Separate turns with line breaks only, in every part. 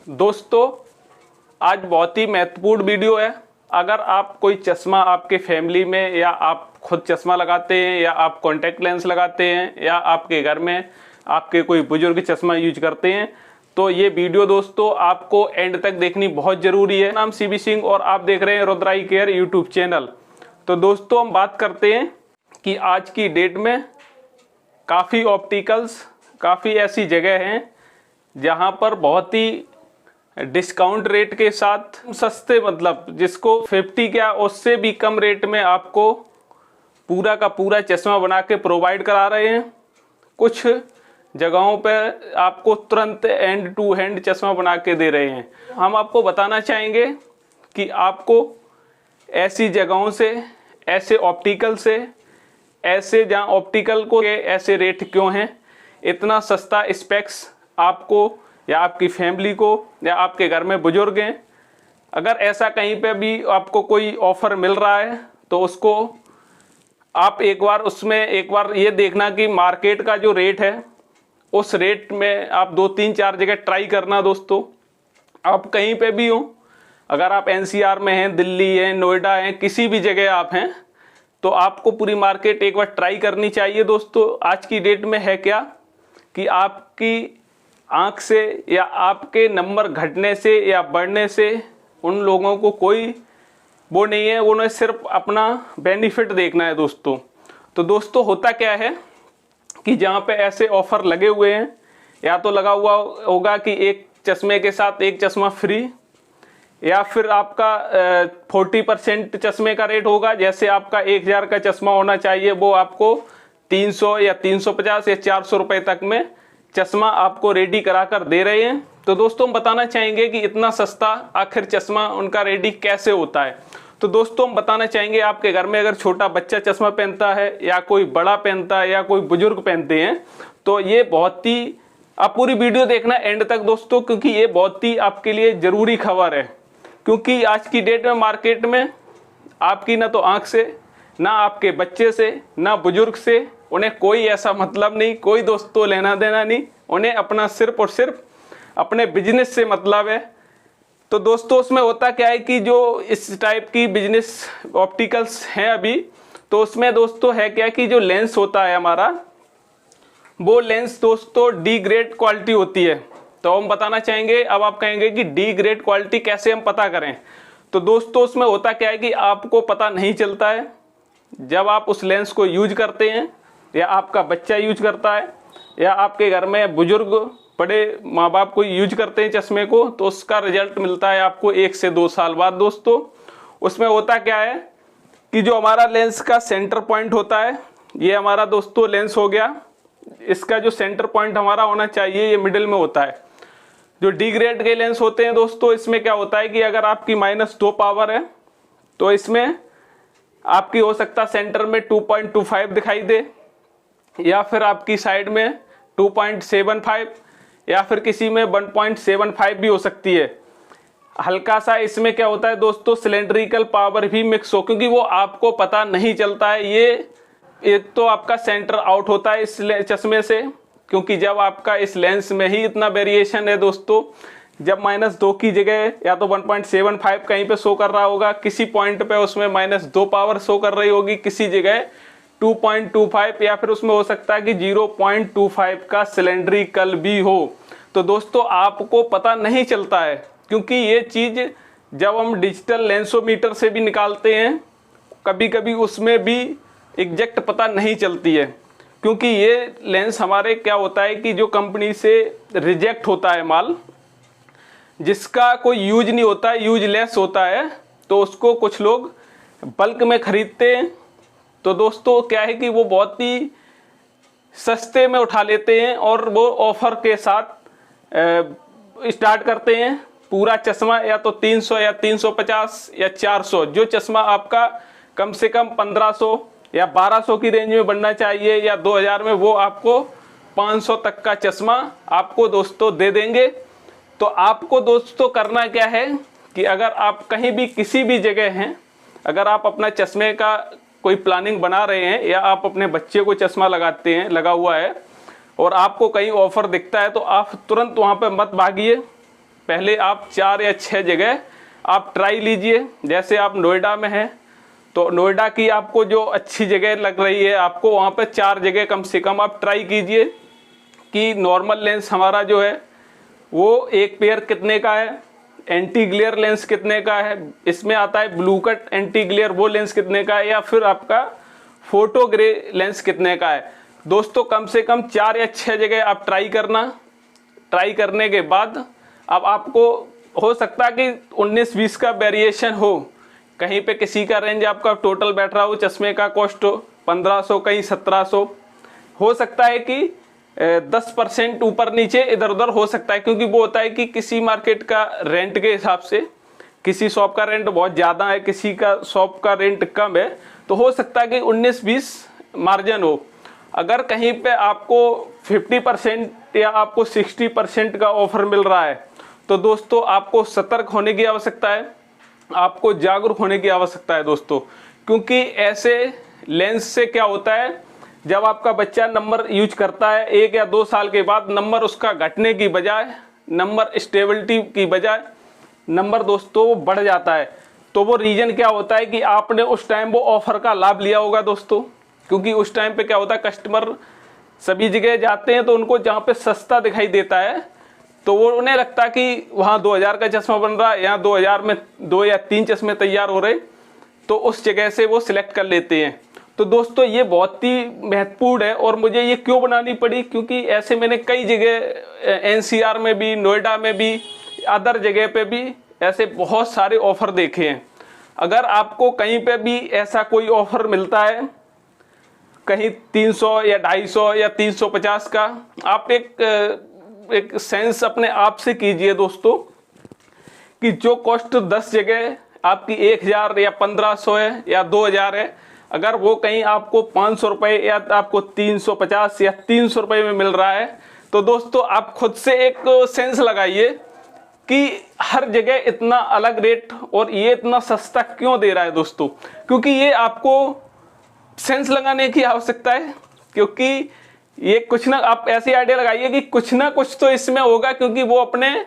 दोस्तों, आज बहुत ही महत्वपूर्ण वीडियो है। अगर आप कोई चश्मा आपके फैमिली में, या आप खुद चश्मा लगाते हैं, या आप कॉन्टैक्ट लेंस लगाते हैं, या आपके घर में आपके कोई बुजुर्ग चश्मा यूज करते हैं, तो ये वीडियो दोस्तों आपको एंड तक देखनी बहुत ज़रूरी है। नाम सीबी सिंह और आप देख रहे हैं रुद्र आई केयर यूट्यूब चैनल। तो दोस्तों, हम बात करते हैं कि आज की डेट में काफ़ी ऑप्टिकल्स, काफ़ी ऐसी जगह हैं जहाँ पर बहुत ही डिस्काउंट रेट के साथ सस्ते, मतलब जिसको 50 क्या उससे भी कम रेट में आपको पूरा का पूरा चश्मा बना के प्रोवाइड करा रहे हैं। कुछ जगहों पर आपको तुरंत एंड टू हैंड चश्मा बना के दे रहे हैं। हम आपको बताना चाहेंगे कि आपको ऐसी जगहों से, ऐसे ऑप्टिकल से, ऐसे जहाँ ऑप्टिकल को ऐसे रेट क्यों हैं, इतना सस्ता स्पेक्स आपको या आपकी फैमिली को या आपके घर में बुजुर्ग हैं, अगर ऐसा कहीं पे भी आपको कोई ऑफर मिल रहा है तो उसको आप एक बार ये देखना कि मार्केट का जो रेट है उस रेट में आप 2-3-4 जगह ट्राई करना। दोस्तों, आप कहीं पे भी हो, अगर आप एनसीआर में हैं, दिल्ली हैं, नोएडा हैं, किसी भी जगह आप हैं, तो आपको पूरी मार्केट एक बार ट्राई करनी चाहिए। दोस्तों, आज की डेट में है क्या कि आपकी आंख से या आपके नंबर घटने से या बढ़ने से उन लोगों को कोई वो नहीं है, उन्हें सिर्फ अपना बेनिफिट देखना है। दोस्तों, तो दोस्तों होता क्या है कि जहाँ पे ऐसे ऑफर लगे हुए हैं, या तो लगा हुआ होगा कि एक चश्मे के साथ एक चश्मा फ्री, या फिर आपका 40% चश्मे का रेट होगा। जैसे आपका 1000 का चश्मा होना चाहिए, वो आपको 300 या 350 या 400 रुपये तक में चश्मा आपको रेडी करा कर दे रहे हैं। तो दोस्तों, हम बताना चाहेंगे कि इतना सस्ता आखिर चश्मा उनका रेडी कैसे होता है। तो दोस्तों, हम बताना चाहेंगे, आपके घर में अगर छोटा बच्चा चश्मा पहनता है, या कोई बड़ा पहनता है, या कोई बुजुर्ग पहनते हैं, तो ये बहुत ही, आप पूरी वीडियो देखना एंड तक दोस्तों, क्योंकि ये बहुत ही आपके लिए ज़रूरी खबर है। क्योंकि आज की डेट में मार्केट में आपकी ना तो आँख से, ना आपके बच्चे से, ना बुजुर्ग से उन्हें कोई ऐसा मतलब नहीं, कोई दोस्तों लेना देना नहीं, उन्हें अपना सिर्फ और सिर्फ अपने बिजनेस से मतलब है। तो दोस्तों, उसमें होता क्या है कि जो इस टाइप की बिजनेस ऑप्टिकल्स हैं अभी, तो उसमें दोस्तों है क्या कि जो लेंस होता है हमारा, वो लेंस दोस्तों डी ग्रेड क्वालिटी होती है। तो हम बताना चाहेंगे, अब आप कहेंगे कि डी ग्रेड क्वालिटी कैसे हम पता करें। तो दोस्तों, उसमें होता क्या है कि आपको पता नहीं चलता है जब आप उस लेंस को यूज करते हैं, या आपका बच्चा यूज करता है, या आपके घर में बुजुर्ग बड़े माँ बाप को यूज करते हैं चश्मे को, तो उसका रिजल्ट मिलता है आपको 1 से 2 साल बाद। दोस्तों, उसमें होता क्या है कि जो हमारा लेंस का सेंटर पॉइंट होता है, ये हमारा दोस्तों लेंस हो गया, इसका जो सेंटर पॉइंट हमारा होना चाहिए ये मिडिल में होता है। जो डी ग्रेड के लेंस होते हैं दोस्तों, इसमें क्या होता है कि अगर आपकी -2 पावर है, तो इसमें आपकी हो सकता है सेंटर में 2.25 दिखाई दे, या फिर आपकी साइड में 2.75, या फिर किसी में 1.75 भी हो सकती है। हल्का सा इसमें क्या होता है दोस्तों, सिलेंड्रिकल पावर भी मिक्स हो, क्योंकि वो आपको पता नहीं चलता है। ये एक तो आपका सेंटर आउट होता है इस चश्मे से, क्योंकि जब आपका इस लेंस में ही इतना वेरिएशन है दोस्तों, जब -2 की जगह या तो 1.75 कहीं पे शो कर रहा होगा, किसी पॉइंट पे उसमें -2 पावर शो कर रही होगी, किसी जगह 2.25, या फिर उसमें हो सकता है कि 0.25 का सिलेंड्रिकल भी हो। तो दोस्तों, आपको पता नहीं चलता है, क्योंकि ये चीज़ जब हम डिजिटल लेंसोमीटर से भी निकालते हैं, कभी कभी उसमें भी एग्जैक्ट पता नहीं चलती है। क्योंकि ये लेंस हमारे क्या होता है कि जो कंपनी से रिजेक्ट होता है माल, जिसका कोई यूज नहीं होता है, यूजलेस होता है, तो उसको कुछ लोग बल्क में खरीदते हैं। तो दोस्तों, क्या है कि वो बहुत ही सस्ते में उठा लेते हैं, और वो ऑफर के साथ स्टार्ट करते हैं पूरा चश्मा, या तो 300 या 350 या 400। जो चश्मा आपका कम से कम 1500 या 1200 की रेंज में बनना चाहिए, या 2000 में, वो आपको 500 तक का चश्मा आपको दोस्तों दे देंगे। तो आपको दोस्तों करना क्या है कि अगर आप कहीं भी किसी भी जगह हैं, अगर आप अपना चश्मे का कोई प्लानिंग बना रहे हैं, या आप अपने बच्चे को चश्मा लगाते हैं, लगा हुआ है, और आपको कहीं ऑफर दिखता है, तो आप तुरंत वहाँ पे मत भागिए। पहले आप 4 या 6 जगह आप ट्राई लीजिए। जैसे आप नोएडा में हैं तो नोएडा की आपको जो अच्छी जगह लग रही है आपको वहाँ पे 4 जगह कम से कम आप ट्राई कीजिए कि नॉर्मल लेंस हमारा जो है वो एक पेयर कितने का है, एंटी ग्लेयर लेंस कितने का है, इसमें आता है ब्लू कट एंटी ग्लेयर वो लेंस कितने का है, या फिर आपका फोटो ग्रे लेंस कितने का है। दोस्तों कम से कम 4 या 6 जगह आप ट्राई करना। ट्राई करने के बाद अब आपको हो सकता है कि 19-20 का वेरिएशन हो, कहीं पे किसी का रेंज आपका टोटल बैठ रहा हो, चश्मे का कॉस्ट हो 1500, कहीं 1700, हो सकता है कि 10% ऊपर नीचे इधर उधर हो सकता है, क्योंकि वो होता है कि किसी मार्केट का रेंट के हिसाब से किसी शॉप का रेंट बहुत ज़्यादा है, किसी का शॉप का रेंट कम है, तो हो सकता है कि 19-20 मार्जिन हो। अगर कहीं पे आपको 50% या आपको 60% का ऑफर मिल रहा है तो दोस्तों आपको सतर्क होने की आवश्यकता है, आपको जागरूक होने की आवश्यकता है दोस्तों। क्योंकि ऐसे लेंस से क्या होता है, जब आपका बच्चा नंबर यूज करता है 1 या 2 साल के बाद नंबर उसका घटने की बजाय, नंबर स्टेबिलिटी की बजाय नंबर दोस्तों बढ़ जाता है। तो वो रीजन क्या होता है कि आपने उस टाइम वो ऑफर का लाभ लिया होगा दोस्तों। क्योंकि उस टाइम पे क्या होता है, कस्टमर सभी जगह जाते हैं तो उनको जहाँ पे सस्ता दिखाई देता है तो वो उन्हें लगता है कि वहाँ 2000 का चश्मा बन रहा है, यहाँ 2000 में 2 या 3 चश्मे तैयार हो रहे, तो उस जगह से वो सिलेक्ट कर लेते हैं। तो दोस्तों ये बहुत ही महत्वपूर्ण है। और मुझे ये क्यों बनानी पड़ी, क्योंकि ऐसे मैंने कई जगह NCR में भी, नोएडा में भी, अदर जगह पे भी ऐसे बहुत सारे ऑफर देखे हैं। अगर आपको कहीं पे भी ऐसा कोई ऑफर मिलता है, कहीं 300 या 250 या 350 का, आप एक सेंस अपने आप से कीजिए दोस्तों कि जो कॉस्ट 10 जगह आपकी 1000 या 1500 है या 2000 है, अगर वो कहीं आपको 500 रुपये या आपको 350 या 300 रुपये में मिल रहा है, तो दोस्तों आप खुद से एक सेंस लगाइए कि हर जगह इतना अलग रेट और ये इतना सस्ता क्यों दे रहा है दोस्तों। क्योंकि ये आपको सेंस लगाने की आवश्यकता है, क्योंकि ये कुछ ना, आप ऐसी आइडिया लगाइए कि कुछ ना कुछ तो इसमें होगा। क्योंकि वो अपने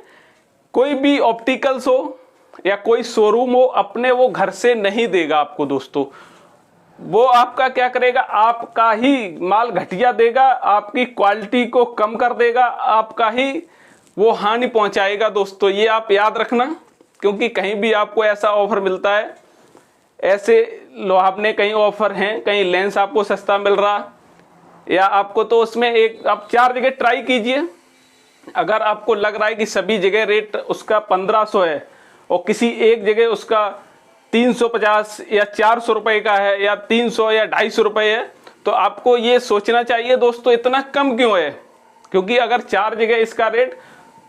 कोई भी ऑप्टिकल्स हो या कोई शोरूम हो, अपने वो घर से नहीं देगा आपको दोस्तों। वो आपका क्या करेगा, आपका ही माल घटिया देगा, आपकी क्वालिटी को कम कर देगा, आपका ही वो हानि पहुंचाएगा दोस्तों। ये आप याद रखना। क्योंकि कहीं भी आपको ऐसा ऑफर मिलता है, ऐसे आपने कहीं ऑफर हैं, कहीं लेंस आपको सस्ता मिल रहा या आपको, तो उसमें आप 4 जगह ट्राई कीजिए। अगर आपको लग रहा है कि सभी जगह रेट उसका 1500 है और किसी एक जगह उसका 350 या 400 रुपये का है, या 300 या 250 रुपये है, तो आपको ये सोचना चाहिए दोस्तों इतना कम क्यों है। क्योंकि अगर 4 जगह इसका रेट,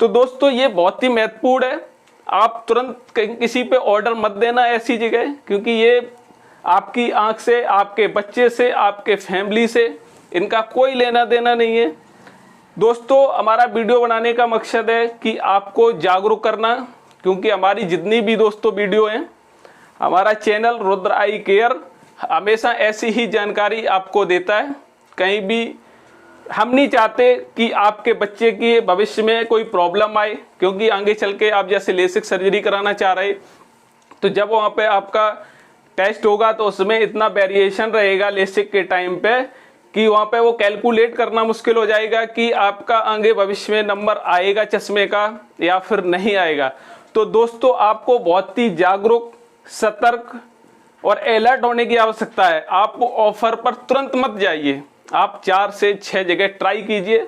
तो दोस्तों ये बहुत ही महत्वपूर्ण है। आप तुरंत किसी पे ऑर्डर मत देना ऐसी जगह, क्योंकि ये आपकी आंख से, आपके बच्चे से, आपके फैमिली से इनका कोई लेना देना नहीं है दोस्तों। हमारा वीडियो बनाने का मकसद है कि आपको जागरूक करना। क्योंकि हमारी जितनी भी दोस्तों वीडियो हैं, हमारा चैनल रुद्र आई केयर हमेशा ऐसी ही जानकारी आपको देता है। कहीं भी हम नहीं चाहते कि आपके बच्चे की भविष्य में कोई प्रॉब्लम आए। क्योंकि आगे चल के आप जैसे लेसिक सर्जरी कराना चाह रहे, तो जब वहाँ पे आपका टेस्ट होगा तो उसमें इतना वेरिएशन रहेगा लेसिक के टाइम पे कि वहाँ पे वो कैलकुलेट करना मुश्किल हो जाएगा कि आपका आगे भविष्य में नंबर आएगा चश्मे का या फिर नहीं आएगा। तो दोस्तों आपको बहुत ही जागरूक, सतर्क और अलर्ट होने की आवश्यकता है। आप ऑफर पर तुरंत मत जाइए, आप 4 से 6 जगह ट्राई कीजिए।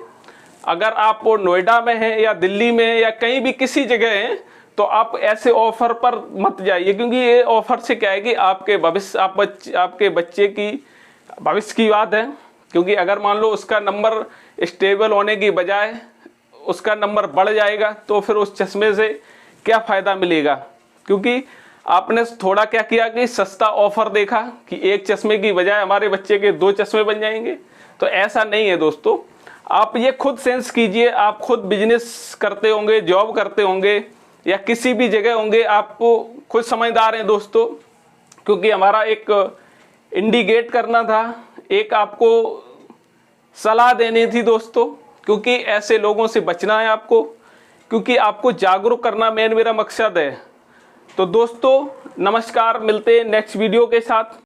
अगर आप नोएडा में हैं या दिल्ली में या कहीं भी किसी जगह हैं, तो आप ऐसे ऑफर पर मत जाइए। क्योंकि ये ऑफर से क्या है कि आपके भविष्य, आपके बच्चे की भविष्य की बात है। क्योंकि अगर मान लो उसका नंबर स्टेबल होने की बजाय उसका नंबर बढ़ जाएगा, तो फिर उस चश्मे से क्या फ़ायदा मिलेगा। क्योंकि आपने थोड़ा क्या किया कि सस्ता ऑफर देखा कि एक चश्मे की बजाय हमारे बच्चे के 2 चश्मे बन जाएंगे। तो ऐसा नहीं है दोस्तों। आप ये खुद सेंस कीजिए। आप खुद बिजनेस करते होंगे, जॉब करते होंगे या किसी भी जगह होंगे, आप खुद समझदार हैं दोस्तों। क्योंकि हमारा एक इंडिकेट करना था, एक आपको सलाह देनी थी दोस्तों। क्योंकि ऐसे लोगों से बचना है आपको। क्योंकि आपको जागरूक करना मेरा मकसद है। तो दोस्तों नमस्कार, मिलते हैं नेक्स्ट वीडियो के साथ।